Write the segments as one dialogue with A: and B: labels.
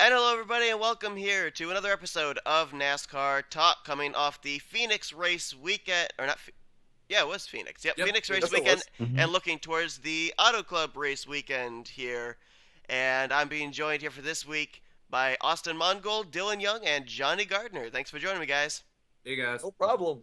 A: And hello, everybody, and welcome here to another episode of NASCAR Talk, coming off the Phoenix race weekend, or not? Yeah, it was Phoenix. Yep,
B: Yep,
A: Phoenix race
B: that's what it
A: weekend,
B: was.
A: and looking towards the Auto Club race weekend here. And I'm being joined here for this week by Austin Mongold, Dylan Young, and Johnny Gardner. Thanks for joining me, guys.
B: Hey guys,
C: No problem.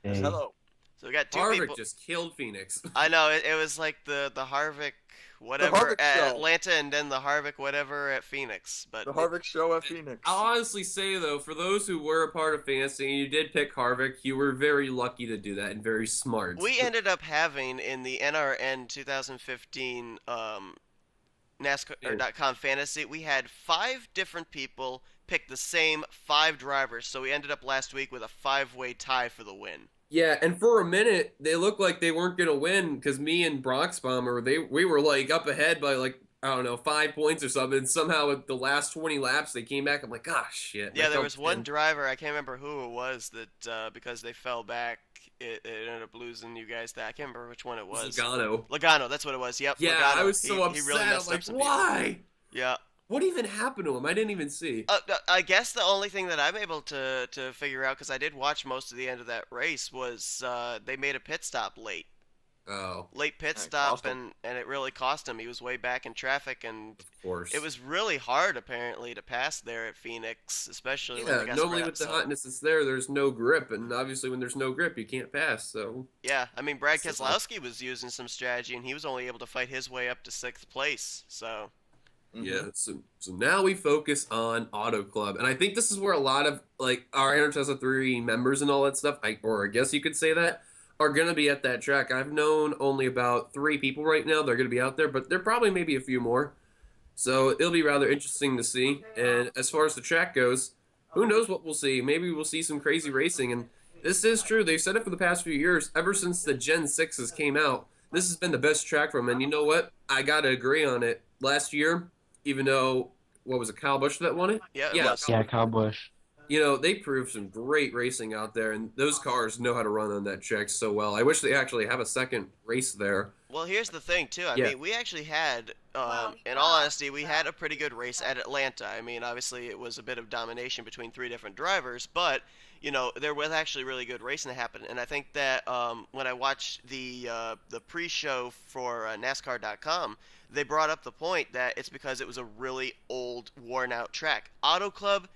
C: Yes,
D: Hey.
C: hello.
A: So we got two
B: Harvick
A: people.
B: just killed Phoenix.
A: I know it was like the Harvick whatever
C: Harvick
A: at
C: show.
A: Atlanta, and then the Harvick whatever at Phoenix. But
C: The Harvick show at Phoenix.
B: I'll honestly say though, for those who were a part of fantasy and you did pick Harvick, you were very lucky to do that and very smart.
A: we ended up having in the NRN 2015 NASCAR.com fantasy, we had 5 different people pick the same 5 drivers. So we ended up last week with a 5-way tie for the win.
B: Yeah, and for a minute they looked like they weren't gonna win because me and Brock's Bomber, we were like up ahead by like I don't know 5 points or something. And somehow at the last 20 laps they came back. I'm like, ah, shit.
A: Yeah,
B: I
A: there
B: felt
A: was one
B: bad.
A: driver, I can't remember who it was, that because they fell back, it ended up losing you guys. That I can't remember which one it was.
B: Logano.
A: Logano, that's what it was. Yep.
B: Yeah,
A: Logano.
B: I was so
A: He
B: upset.
A: really
B: I'm
A: messed up
B: like,
A: some people.
B: why?
A: Yeah.
B: What even happened to him? I didn't even see.
A: I guess the only thing that I'm able to figure out, because I did watch most of the end of that race, was they made a pit stop late.
B: Oh,
A: Late pit
C: Yeah, it
A: stop,
C: cost him.
A: and it really cost him. He was way back in traffic, and
B: of course.
A: it was really hard, apparently, to pass there at Phoenix, especially when
B: Yeah,
A: they got
B: normally
A: spread
B: with the
A: out, so.
B: hotness that's there, there's no grip, and obviously when there's no grip, you can't pass. So
A: Yeah, I mean, Brad
B: So-
A: Keselowski was using some strategy, and he was only able to fight his way up to 6th place, so.
C: Mhm.
B: yeah, so now we focus on Auto Club, and I think this is where a lot of like our Inner Tesla 3 members and all that stuff, I guess you could say that, are gonna be at that track. I've known only about 3 people right now that are gonna be out there, but there probably maybe a few more. So it'll be rather interesting to see. And as far as the track goes, who knows what we'll see? Maybe we'll see some crazy racing. And this is true. They've said it for the past few years. Ever since the Gen 6s came out, this has been the best track for them. And you know what? I got to agree on it. Last year, even though, what was it, Kyle Busch that won it?
A: Yeah, it
B: Yeah,
A: was.
D: Yeah, Kyle Busch.
B: You know, they proved some great racing out there. And those cars know how to run on that track so well. I wish they actually have a second race there.
A: Well, here's the thing, too. I
B: Yeah.
A: mean, we actually had, in all honesty, we had a pretty good race at Atlanta. I mean, obviously, it was a bit of domination between 3 different drivers, but, you know, there was actually really good racing that happened. And I think that when I watched the pre-show for NASCAR.com, they brought up the point that it's because it was a really old, worn-out track. Auto Club,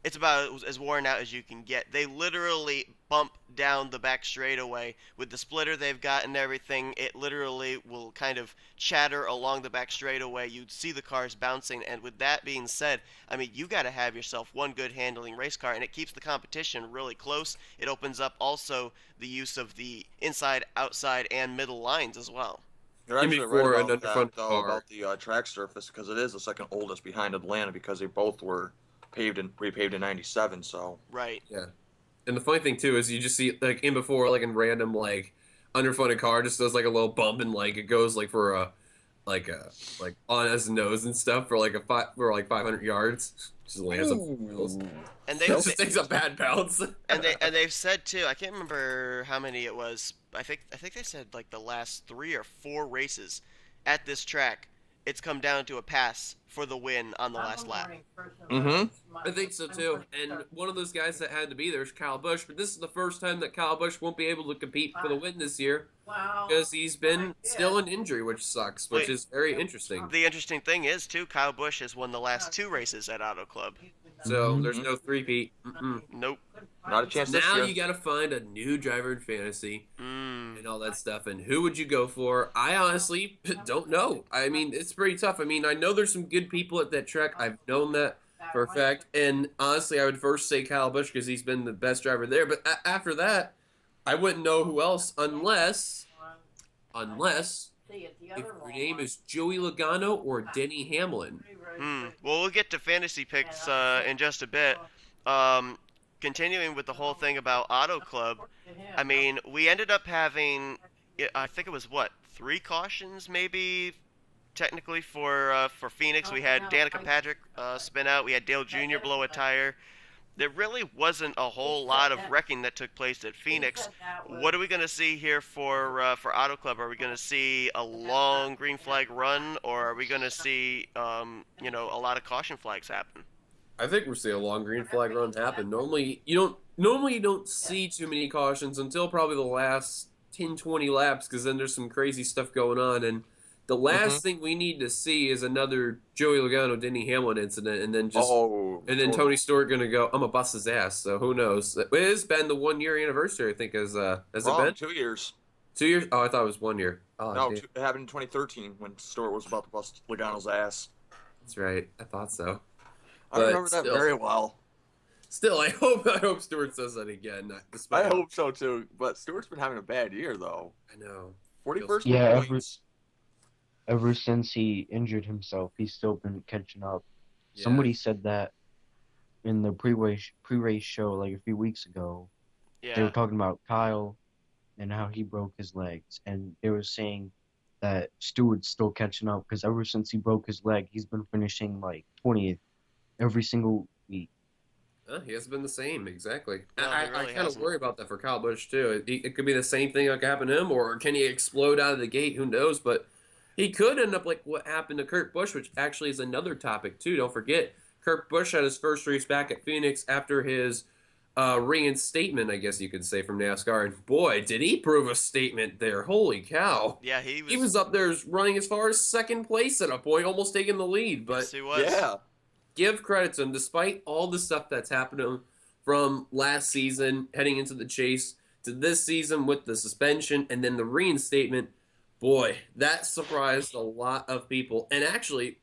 A: it's about as worn out as you can get. They literally bump down the back straightaway with the splitter they've got and everything. It literally will kind of chatter along the back straightaway. You'd see the cars bouncing, and with that being said, I mean, you got to have yourself one good handling race car, and it keeps the competition really close. It opens up also the use of the inside, outside, and middle lines as well.
C: You're
B: Give me
C: actually
B: for
C: right
B: an
C: about that,
B: underfront
C: though,
B: car.
C: about the track surface, because it is the second oldest behind Atlanta, because they both were repaved in '97. So
A: Right.
B: Yeah. And the funny thing too is you just see like in before like in random like underfunded car just does like a little bump and like it goes like for a like on his nose and stuff for like for like 500 yards. Just lands up the wheels.
A: And
B: It
A: they
B: just takes a bad bounce.
A: and they've said too. I can't remember how many it was. I think they said like the last 3 or 4 races at this track, it's come down to a pass for the win on the last lap.
B: I think so too. And one of those guys that had to be there is Kyle Busch, but this is the first time that Kyle Busch won't be able to compete for the win this year because he's been still in injury, which sucks, which is very interesting.
A: The interesting thing is too, Kyle Busch has won the last 2 races at Auto Club.
B: So there's no three-peat.
A: Nope.
C: not a chance this
B: Now
C: year.
B: you got to find a new driver in fantasy
A: Mm.
B: and all that stuff. And who would you go for? I honestly don't know. I mean, it's pretty tough. I mean, I know there's some good people at that track. I've known that for a fact. And honestly, I would first say Kyle Busch because he's been the best driver there. But after that, I wouldn't know who else unless if your name is Joey Logano or Denny Hamlin.
A: Well, we'll get to fantasy picks in just a bit. Continuing with the whole thing about Auto Club, I mean, we ended up having, I think it was what, 3 cautions maybe, technically for Phoenix. We had Danica Patrick spin out. We had Dale Jr. blow a tire. there really wasn't a whole lot of wrecking that took place at Phoenix. What are we going to see here for Auto Club? Are we going to see a long green flag run, or are we going to see a lot of caution flags happen?
B: I think we're seeing a long green flag run happen. Normally you don't see too many cautions until probably the last 10, 20 laps, because then there's some crazy stuff going on. And the
C: Hmm.
B: last thing we need to see is another Joey Logano, Denny Hamlin incident,
C: Oh,
B: and then Tony Stewart gonna go, I'm gonna bust his ass. So who knows? It has been the 1 year anniversary, I think, has it
C: wrong.
B: been
C: 2 years.
B: 2 years? Oh, I thought it was 1 year. Oh,
C: No,
B: damn.
C: it happened in 2013 when Stewart was about to bust Logano's ass.
B: That's right. I thought so.
C: I
B: But
C: remember that very well.
B: still, I hope Stewart says that again.
C: I
B: Despite
C: hope so too. But Stewart's been having a bad year though.
B: I know.
C: 41st
D: Yeah,
C: in points.
D: ever since he injured himself, he's still been catching up.
B: Yeah.
D: Somebody said that in the pre-race show like a few weeks ago. They were
A: Yeah,
D: talking about Kyle and how he broke his legs, and they were saying that Stewart's still catching up because ever since he broke his leg, he's been finishing like 20th every single week.
B: He has been the same, exactly.
A: no,
B: I
A: he really
B: kind of
A: hasn't.
B: worry about that for Kyle Busch too. It could be the same thing like happened to him, or can he explode out of the gate? Who knows? But he could end up like what happened to Kurt Busch, which actually is another topic too. Don't forget, Kurt Busch had his first race back at Phoenix after his reinstatement, I guess you could say, from NASCAR. And boy, did he prove a statement there! Holy cow!
A: Yeah, he
B: He
A: was.
B: was up there running as far as second place at a point, almost taking the lead. But
A: Yes, he was.
C: Yeah.
B: give credit to him, despite all the stuff that's happened to him from last season, heading into the chase, to this season with the suspension and then the reinstatement. Boy, that surprised a lot of people. And actually,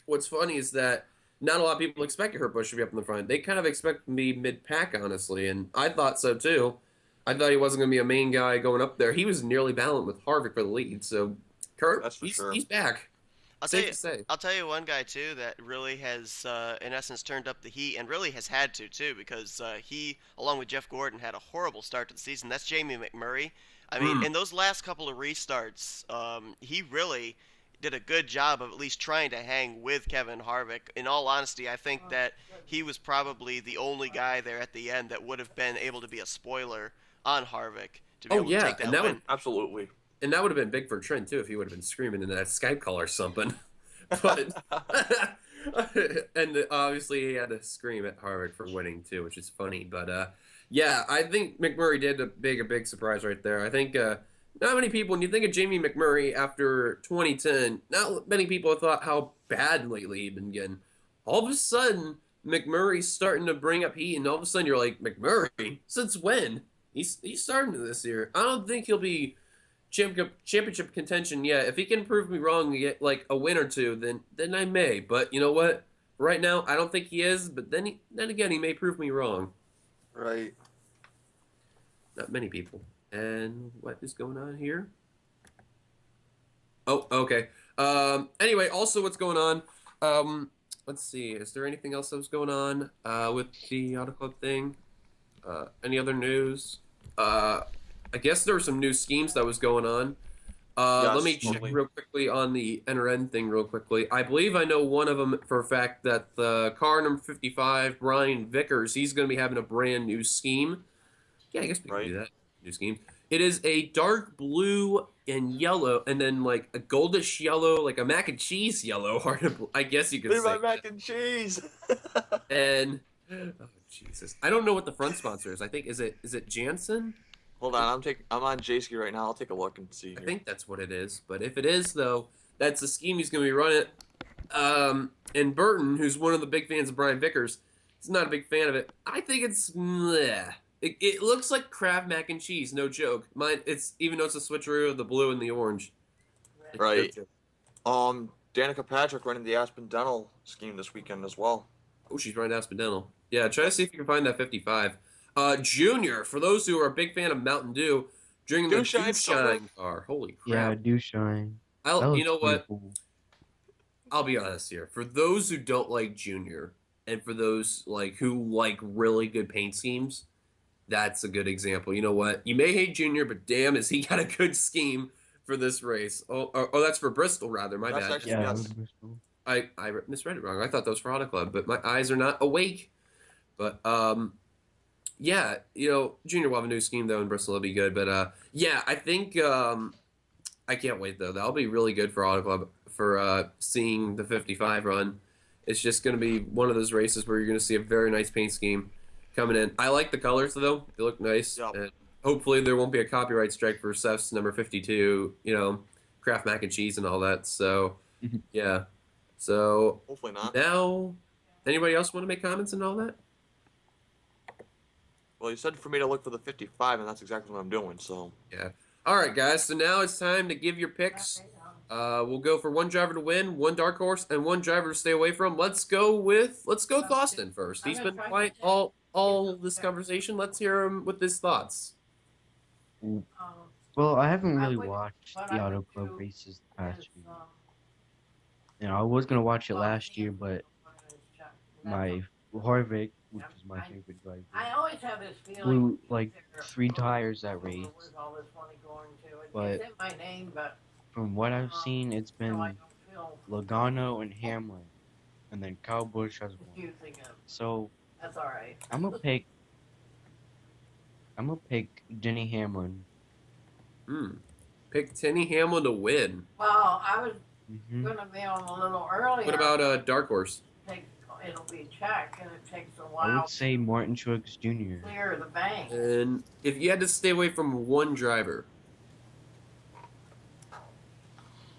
B: what's funny is that not a lot of people expected Kurt Busch to be up in the front. They kind of expected him to be mid-pack, honestly, and I thought so too. I thought he wasn't going to be a main guy going up there. He was nearly balanced with Harvick for the lead. So, Kurt,
C: That's for sure.
B: he's back.
A: I'll tell
B: Safe
A: you.
B: to say.
A: I'll tell you one guy too that really has, in essence, turned up the heat, and really has had to too, because he, along with Jeff Gordon, had a horrible start to the season. That's Jamie McMurray. I mean, in those last couple of restarts, he really did a good job of at least trying to hang with Kevin Harvick. In all honesty, I think that he was probably the only guy there at the end that would have been able to be a spoiler on Harvick to be
B: Oh,
A: able to
B: yeah,
A: take that
B: and that
A: win.
B: would
C: Absolutely.
B: And that would have been big for Trent too if he would have been screaming in that Skype call or something. But and obviously he had to scream at Harvick for winning too, which is funny. But yeah, I think McMurray did a big surprise right there. I think not many people, when you think of Jamie McMurray after 2010, not many people have thought how bad lately he'd been getting. All of a sudden, McMurray's starting to bring up heat, and all of a sudden you're like, McMurray? Since when? He's starting to this year. I don't think he'll be championship contention yet. If he can prove me wrong, get like a win or two, then I may. But you know what? Right now, I don't think he is. But then again, he may prove me wrong.
C: Right.
B: Not many people. And what is going on here? Oh, okay. Anyway, also what's going on? Let's see. Is there anything else that was going on with the Auto Club thing? Any other news? I guess there were some new schemes that was going on.
C: Yes,
B: Let me check
C: totally.
B: real quickly on the NRN thing real quickly. I believe I know one of them for a fact that the car number 55, Brian Vickers, he's going to be having a brand new scheme. Yeah, I guess we can do that. New scheme. It is a dark blue and yellow, and then like a goldish yellow, like a mac and cheese yellow. I guess you could
C: Leave
B: say.
C: my mac and cheese.
B: And oh Jesus, I don't know what the front sponsor is. I think is it Jansen?
C: Hold on, I'm on J-Ski right now. I'll take a look and see.
B: I
C: Here.
B: think that's what it is. But if it is though, that's the scheme he's going to be running. And Burton, who's one of the big fans of Brian Vickers, is not a big fan of it. I think it's bleh. It looks like Kraft mac and cheese, no joke. It's even though it's a switcheroo of the blue and the orange.
C: Right. Danica Patrick running the Aspen Dental scheme this weekend as well.
B: Oh, she's running Aspen Dental. Yeah, try to see if you can find that 55. Junior, for those who are a big fan of Mountain Dew, drinking the
C: Dew Shine
B: Dew Shine car. Holy
D: Yeah,
B: crap.
D: do shine. That
B: You
D: looks
B: know
D: pretty
B: what?
D: cool.
B: I'll be honest here. For those who don't like Junior, and for those who like really good paint schemes, that's a good example. You know what? You may hate Junior, but damn, is he got a good scheme for this race? Oh, that's for Bristol rather. My
C: That's
B: bad.
C: actually-
D: Yeah,
C: Yes.
D: Bristol.
B: I misread it wrong. I thought that was for Auto Club, but my eyes are not awake. But yeah, Junior will have a new scheme though, and Bristol will be good. But yeah, I think I can't wait though. That'll be really good for Auto Club for seeing the 55 run. It's just going to be one of those races where you're going to see a very nice paint scheme coming in. I like the colors though; they look nice,
C: Yep.
B: and hopefully there won't be a copyright strike for Seth's number 52. Kraft mac and cheese and all that. So yeah. So
C: Hopefully not.
B: now, anybody else want to make comments and all that?
C: Well, you said for me to look for the 55, and that's exactly what I'm doing. So
B: Yeah. All right, guys. So now it's time to give your picks. We'll go for one driver to win, one dark horse, and one driver to stay away from. Let's go with Austin first. He's been quiet all this conversation. Let's hear him with his thoughts.
D: Well, I haven't really watched the Auto Club races the past few years. I was gonna watch it last year, but my Harvick, which is my favorite driver, blew like 3 tires that race. But from what I've seen, it's been Logano and Hamlin, and then Kyle Busch has won. So I'm gonna pick Denny Hamlin.
B: Pick Denny Hamlin to win.
E: Well, I was
D: Mm-hmm.
E: going to be on a little earlier.
B: What about dark horse?
E: It'll be checked, and it takes a
D: I
E: while
D: would say Martin Truex Jr.
E: to clear the bank.
B: And if you had to stay away from one driver,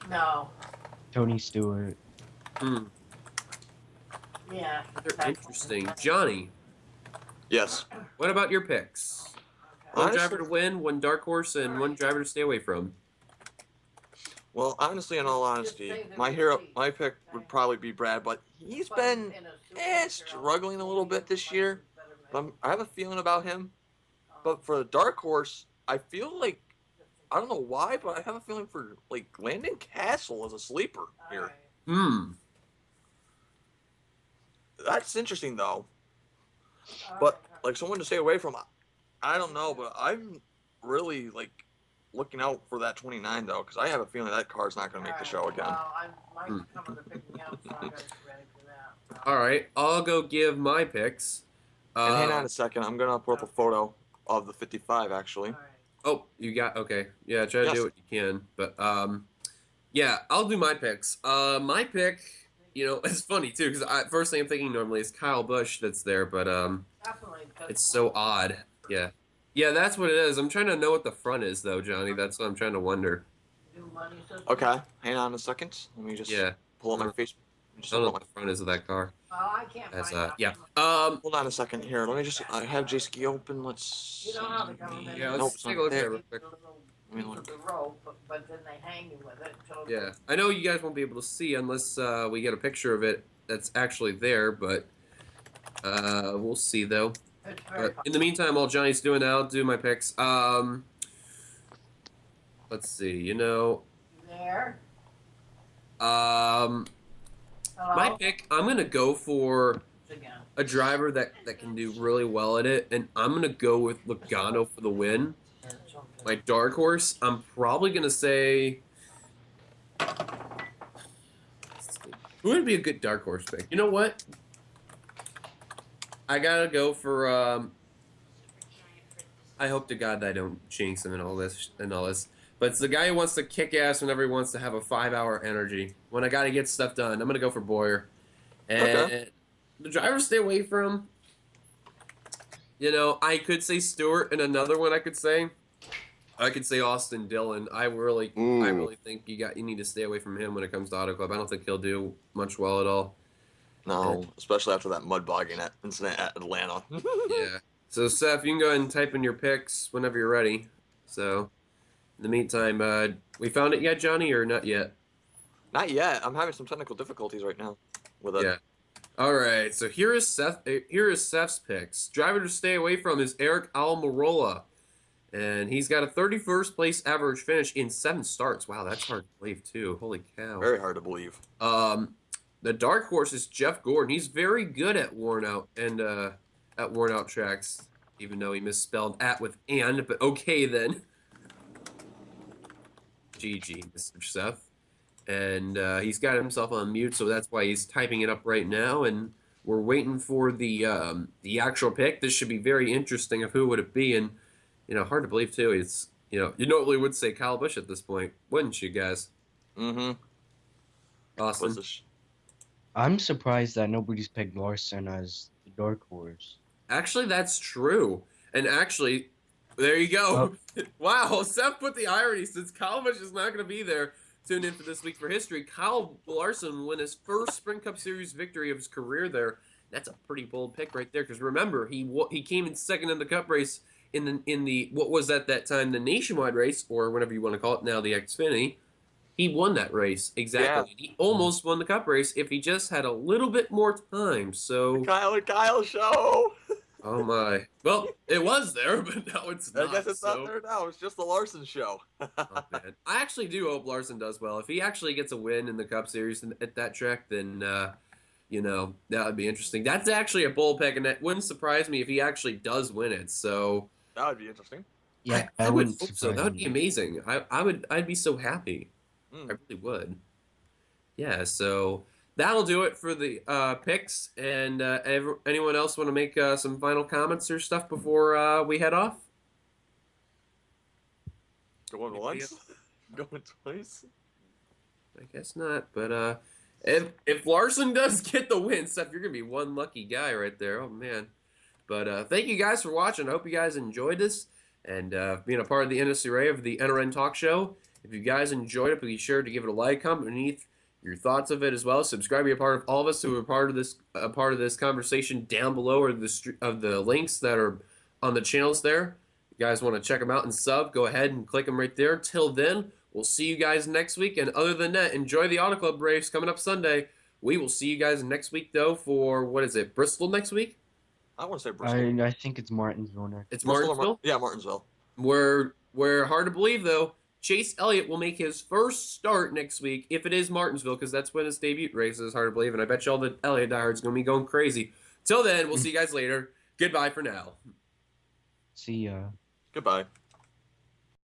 E: No.
B: Hmm,
D: Tony Stewart.
E: Yeah.
B: they're interesting. Johnny,
C: yes,
B: what about your picks? One driver to win, one dark horse, and one driver to stay away from.
C: well, honestly, in all honesty, my pick would probably be Brad, but he's been struggling a little bit this year. I have a feeling about him. But for the dark horse, I feel like, I don't know why, but I have a feeling for like Landon Castle as a sleeper here. That's interesting though. But like someone to stay away from, I don't know, but I'm really like looking out for that 29 though, because I have a feeling that car's not going to make the show again.
E: Well, Mike's coming to pick me up, so I got to get ready for that.
B: All right, I'll go give my picks.
C: And hang on a second, I'm going to put up a photo of the 55 actually.
E: All right.
B: Oh, you got okay. Yeah, try to do what you can. But yeah, I'll do my picks. My pick, it's funny too because first thing I'm thinking normally is Kyle Busch that's there, but
E: Definitely.
B: it's so odd. Yeah, that's what it is. I'm trying to know what the front is though, Johnny. That's what I'm trying to wonder.
E: New money system.
C: Okay, hang on a second. Let me just pull up my face.
B: I don't know what the front is of that car.
E: Well, I can't find out.
B: Yeah.
C: Hold on a second here. Let me just. I have JSKI open. Let's.
E: You know how the government
B: Yeah,
E: is
B: let's take a look at it real quick.
C: Let me
E: piece
C: look.
E: of the rope, but then they hang you with it. So
B: Yeah, I know you guys won't be able to see unless we get a picture of it that's actually there, but we'll see though.
E: it's very
B: In the meantime, while Johnny's doing that, I'll do my picks. Let's see.
E: there. Hello?
B: My pick, I'm gonna go for
E: Again.
B: a driver that can do really well at it, and I'm gonna go with Logano for the win.
E: And something.
B: My dark horse, I'm probably gonna say. Who would be a good dark horse pick? You know what? I gotta go for. I hope to God that I don't jinx him and all this. But it's the guy who wants to kick ass whenever he wants to have a 5-hour energy. When I gotta get stuff done, I'm gonna go for Boyer. And the driver stay away from. I could say Stewart, and another one I could say Austin Dillon. I really think you need to stay away from him when it comes to Auto Club. I don't think he'll do much well at all.
C: No, especially after that mud bogging incident at Atlanta.
B: Yeah. So Seth, you can go ahead and type in your picks whenever you're ready. So, in the meantime, we found it yet, Johnny, or not yet?
C: Not yet. I'm having some technical difficulties right now with it.
B: Yeah. All right. So here is Seth's picks. Driver to stay away from is Eric Almirola, and he's got a 31st place average finish in 7 starts. Wow, that's hard to believe too. Holy cow.
C: Very hard to believe.
B: The dark horse is Jeff Gordon. He's very good at worn out tracks, even though he misspelled "at" with "and." But okay then. GG, Mr. Seth. And he's got himself on mute, so that's why he's typing it up right now. And we're waiting for the actual pick. This should be very interesting of who would it be, and hard to believe too. It's you normally would say Kyle Busch at this point, wouldn't you guys?
C: Mm-hmm.
B: Austin.
D: I'm surprised that nobody's picked Larson as the dark horse.
B: Actually, that's true. And actually, there you go. Wow, Seth put the irony since Kyle Busch is not going to be there. Tune in for This Week for History. Kyle Larson won his first Sprint Cup Series victory of his career there. That's a pretty bold pick right there because remember, he came in second in the Cup race in the what was at that time the Nationwide race, or whatever you want to call it now, the Xfinity. He won that race, exactly. Yeah. He almost won the Cup race if he just had a little bit more time. So
C: the Kyle show.
B: Oh my! Well, it was there, but now it's not.
C: I guess it's not there now. It's just the Larson show.
B: Oh, man. I actually do hope Larson does well. If he actually gets a win in the Cup Series at that track, then that would be interesting. That's actually a bold pick, and that wouldn't surprise me if he actually does win it. So
C: that would be interesting.
D: Yeah,
B: I would hope so. That would be amazing. I'd be so happy. I really would. Yeah, so that'll do it for the picks. And anyone else want to make some final comments or stuff before we head off?
C: Going once? Going twice?
B: I guess not. But if Larson does get the win, Seth, you're going to be one lucky guy right there. Oh, man. But thank you guys for watching. I hope you guys enjoyed this and being a part of the NSRA of the NRN Talk Show. If you guys enjoyed it, be sure to give it a like, comment beneath your thoughts of it as well. Subscribe, be a part of all of us who are part of this conversation down below, or the links that are on the channels there. If you guys want to check them out and sub, go ahead and click them right there. Till then, we'll see you guys next week. And other than that, enjoy the Auto Club race coming up Sunday. We will see you guys next week, though, for, what is it, Bristol next week?
C: I want to say Bristol.
D: I think it's Martinsville next.
B: It's Martinsville?
C: Yeah, Martinsville.
B: We're hard to believe, though. Chase Elliott will make his first start next week, if it is Martinsville, because that's when his debut race is, hard to believe, and I bet you all the Elliott diehards are going to be going crazy. Till then, we'll see you guys later. Goodbye for now.
D: See ya.
C: Goodbye.